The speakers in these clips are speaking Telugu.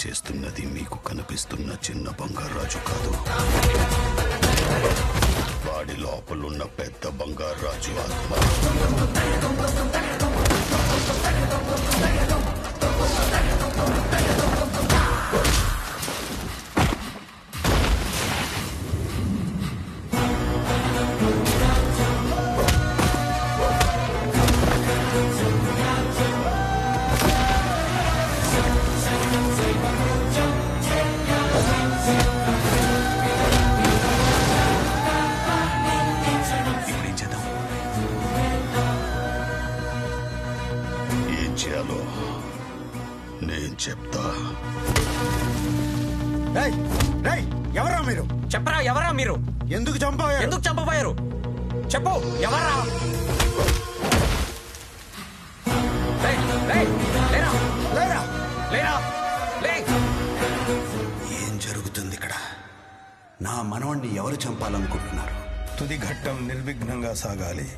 చేస్తున్నది మీకు కనిపిస్తున్న చిన్న బంగారాజు కాదు, వాడి లోపలున్న పెద్ద బంగారాజు ఆత్మ. నేను చెప్తా. ఎవరా మీరు? చెప్పరా, ఎవరా మీరు? ఎందుకు చంపబోయారు? చెప్పు, ఎవరా? ఏం జరుగుతుంది ఇక్కడ? నా మనవణ్ణి ఎవరు చంపాలనుకుంటున్నారు? తుది ఘట్టం నిర్విఘ్నంగా సాగాలి.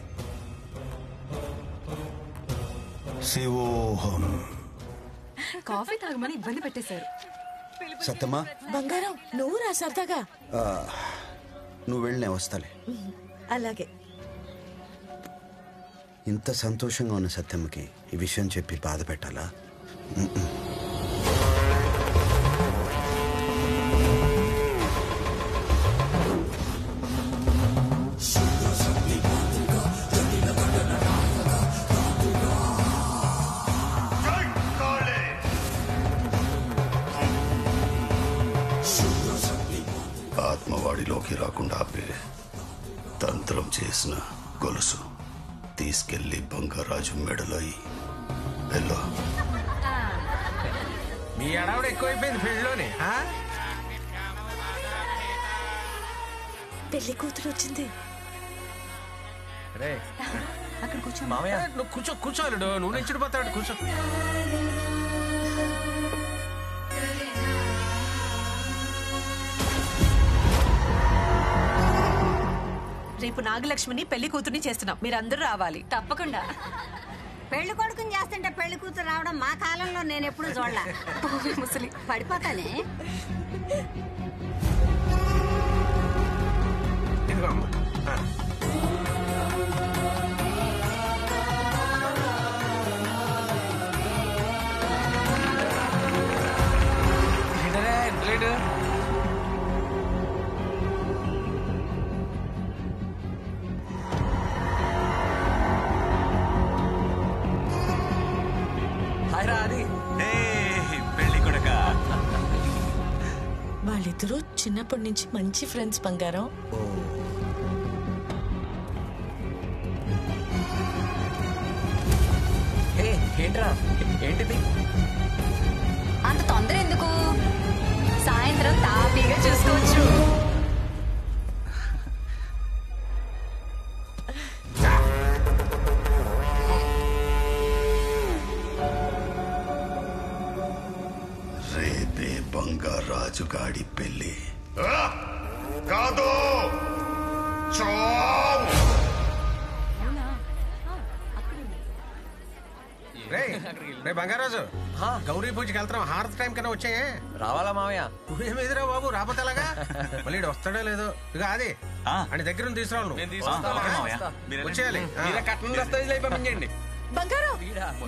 శివోహం. కాఫీ తాగమని ఇబ్బంది పెట్టేశారు. సత్తమ్మా, బంగారం నువ్వు రా సరదాగా. నువ్వు వెళ్ళినే వస్తాలే. అలాగే. ఇంత సంతోషంగా ఉన్న సత్యమ్మకి ఈ విషయం చెప్పి బాధ పెట్టాలా? ఆత్మవాడిలోకి రాకుండా ఆపే తంత్రం చేసిన గొలుసు తీసుకెళ్లి బంగారాజు మెడలో వెళ్ళు. మీ అడవుడు ఎక్కువైపోయింది పెళ్ళిలోనే. పెళ్లి కూతురు వచ్చింది. అక్కడ కూర్చో మామయ్య. నువ్వు కూర్చోలేడు, నువ్వు నించుడిపోతాడు. కూర్చో. రేపు నాగలక్ష్మిని పెళ్లి కూతుర్ని చేస్తున్నాం, మీరందరూ రావాలి తప్పకుండా. పెళ్లి కొడుకుని చేస్తుంటే పెళ్లి కూతురు రావడం మా కాలంలో నేను ఎప్పుడు చూడలా. ముసలి పడిపోతానే. ఇదిగో అమ్మ. వాళ్ళిద్దరూ చిన్నప్పటి నుంచి మంచి ఫ్రెండ్స్ బంగారం. ఏంట్రా, ఏంటిది? అంత తొందర ఎందుకు? సాయంత్రం తాపీగా చూసుకోవచ్చు. రేపే బంగారాజుగాడి పెళ్లి కాదు. రే బంగారాజు, గౌరీ పూజకి వెళ్తున్నాం. హారతి టైం కన్నా వచ్చాయే. రావాలా మామయ్య? నువ్వేమిదిరా బాబు, రాకపోతే ఎలాగా? మళ్ళీ వస్తాడో లేదో. ఇక అది అని దగ్గర తీసుకురావు. వచ్చేయాలి. పంపించండి. బంగారం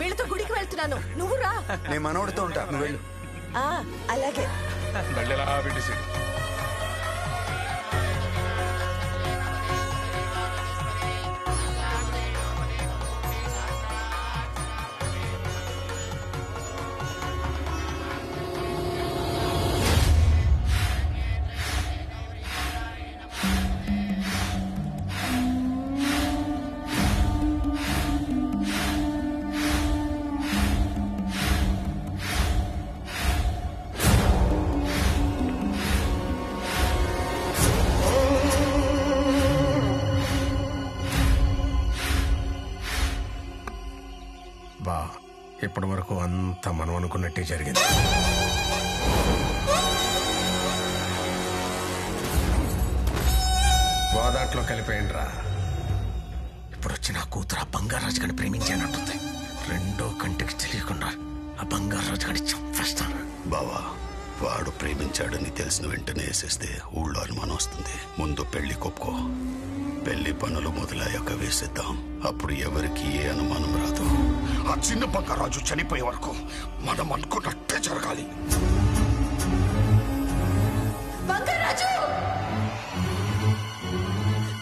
వీళ్ళతో గుడికి వెళ్తున్నాను, నువ్వు రా. నేను మనవడితో ఉంటా, నువ్వు వెళ్ళు. అలాగే. ఇప్పటి వరకు అంతా మనం అనుకున్నట్టే జరిగింది. గోదాట్లో కలిపేయండిరా. ఇప్పుడు వచ్చి నా కూతురు ఆ బంగారాజు గారిని ప్రేమించానంటుంది. రెండో కంటికి తెలియకుండా ఆ బంగారు రోజు గడి చంపేస్తాను. బావా, వాడు ప్రేమించాడని తెలిసిన వెంటనే వేసేస్తే ఊళ్ళో అనుమానం వస్తుంది. ముందు పెళ్లి కొప్పుకో. పెళ్లి పనులు మొదలయ్యాక వేసేద్దాం. అప్పుడు ఎవరికి ఏ అనుమానం రాదు. ఆ చిన్న బంగారాజు చనిపోయే వరకు మనం అనుకున్నట్టే జరగాలి. బంగారాజు!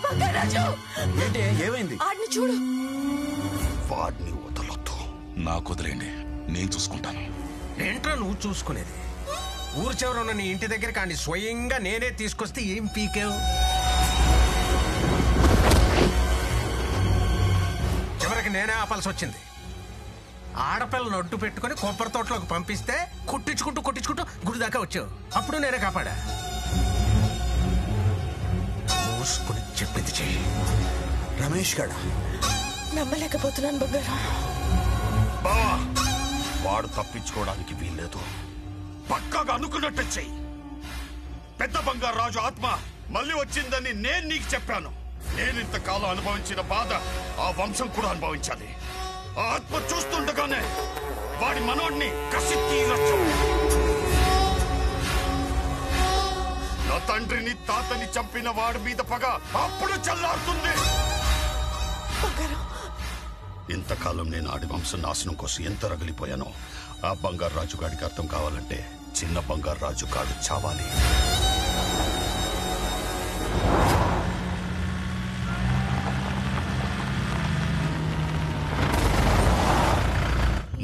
బంగారాజు! ఏంటి, ఏమైంది? ఆడిని చూడు. వాడిని వదలొద్దు. నాకు వదిలేండి, నేను చూసుకుంటాను. ఏంట్రా నువ్వు చూసుకునేది? ఊరు చివర ఉన్న నీ ఇంటి దగ్గర కానీ స్వయంగా నేనే తీసుకొస్తే ఏం పీకేవు? చివరికి నేనే ఆపాల్సి వచ్చింది. ఆడపిల్లను అడ్డు పెట్టుకుని కొబ్బరి తోటలోకి పంపిస్తే కొట్టించుకుంటూ గుడి దాకా వచ్చావు. అప్పుడు నేనే కాపాడా. మూసుకుని చెప్పింది చెయ్యి. రమేష్ గడ నమ్మలేకపోతున్నాను బంగారం. బావా, వాడు తప్పించుకోవడానికి వీల్లేదు. పక్కాగా అనుకున్నట్టు చెయ్యి. పెద్ద బంగారాజు ఆత్మ మళ్ళీ వచ్చిందని నేను నీకు చెప్పాను. నేనింతకాలం అనుభవించిన బాధ ఆ వంశం కూడా అనుభవించాలి. ఆ ఆత్మ చూస్తుండగానే వాడి మనోడిని కసి తీరొచ్చు. నా తండ్రిని తాతని చంపిన వాడి మీద పగ అప్పుడు చల్లారుతుంది. ఇంతకాలం నేను ఆడి వంశం నాశనం కోసం ఎంత రగిలిపోయానో ఆ బంగారు రాజు గాడికి అర్థం కావాలంటే చిన్న బంగారు రాజు గాడు చావాలి.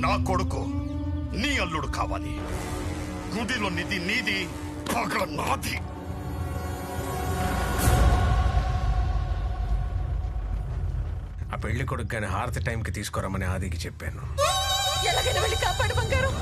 నా కొడుకు నీ అల్లుడు కావాలి. గుడిలో నిధి నీది, పగ నాది. ఆ పెళ్లి కొడుకు కానీ హారతి టైంకి తీసుకురమ్మని ఆదికి చెప్పాను. ఎలాగైనా వెళ్ళి కాపాడు బంగారం.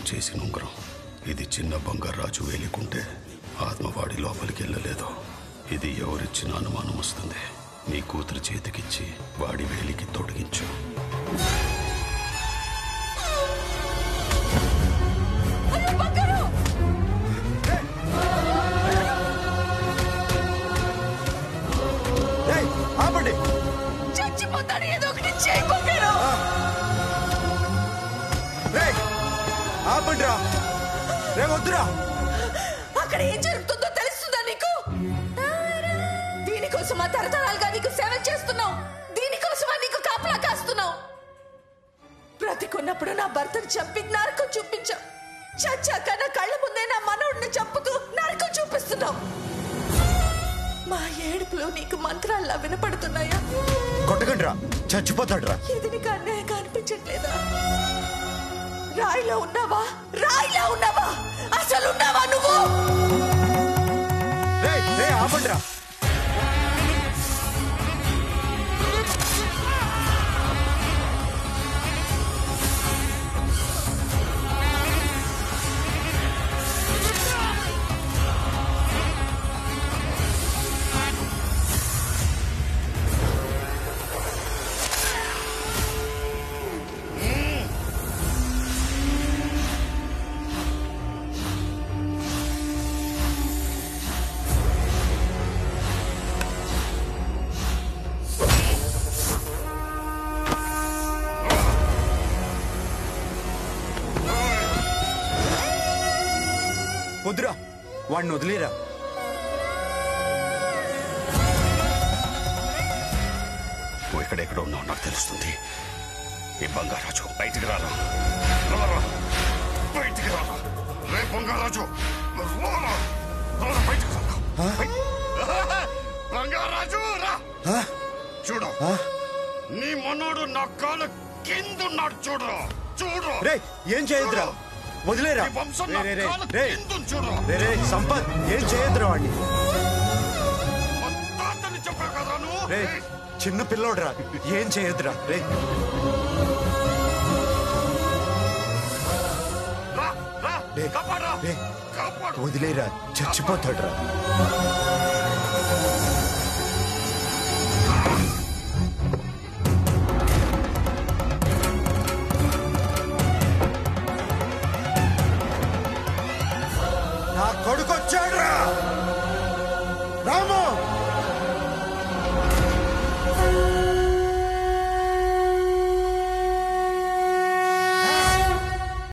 చేసిన ఉంగరం ఇది. చిన్న బంగారు రాజు వేలికుంటే ఆత్మవాడి లోపలికి వెళ్ళలేదు. ఇది ఎవరిచ్చిన అనుమానం వస్తుంది. నీ కూతురు చేతికిచ్చి వాడి వేలికి తొడిగించు. ఆపండి. చచ్చిపోతాడు, ఏదో ఒకటి చేయకపోయాడు. ఆపండిరా, రే వద్దురా. అక్కడ ఏం జరుగుతుందో తెలుస్తుందా నీకు? దీనికోసమా తరతరాలుగా నీకు సేవ చేస్తున్నావు? దీనికోసమా నీకు కాపలా కాస్తున్నావు? బ్రతికున్నప్పుడు నా భర్తను చంపి నరకం చూపించావు. చచ్చాక నా కళ్ళ ముందే నా మనోడిని చంపుతూ నరకం చూపిస్తున్నావు. మా ఏడుపులో నీకు మంత్రాల్లా వినపడుతున్నాయా? కొట్టకండిరా, చచ్చిపోతాడురా. ఇది నీకు అన్యాయంగా అనిపించట్లేదా? రాయిలో ఉన్నావా? రాయిలో ఉన్నావా? అసలు ఉన్నావా నువ్వు? ఆపండిరా. వద్దురా, వాడిని వదిలేరా. నువ్వు ఎక్కడెక్కడ ఉన్నావు నాకు తెలుస్తుంది. ఈ బంగారాజు బయటికి రారా. బయటికి రారా. రే బంగారాజు, బయటికి రా. బంగారాజు రా. చూడు, నీ మనోడు నా కాళ్ళ కిందున్నాడు చూడు చూడు. రే ఏం చేయొద్దురా, వదిలేరా. ఈ వంశం నా రే, రే, కాళ్ళ రే. కిందుంది చూడు. రే, రే, సంపత్ ఏం చేయొద్దురా వాడిని. మా తాతని చెప్పావు కదా నువ్వు. రే చిన్న పిల్లోడురా, ఏం చేయొద్దురా. రే రా, రా, రే, కాపాడురా. రే, కాపాడు. వదిలేరా, చచ్చిపోతాడురా. నా కొడుకు వచ్చాడురా రాము.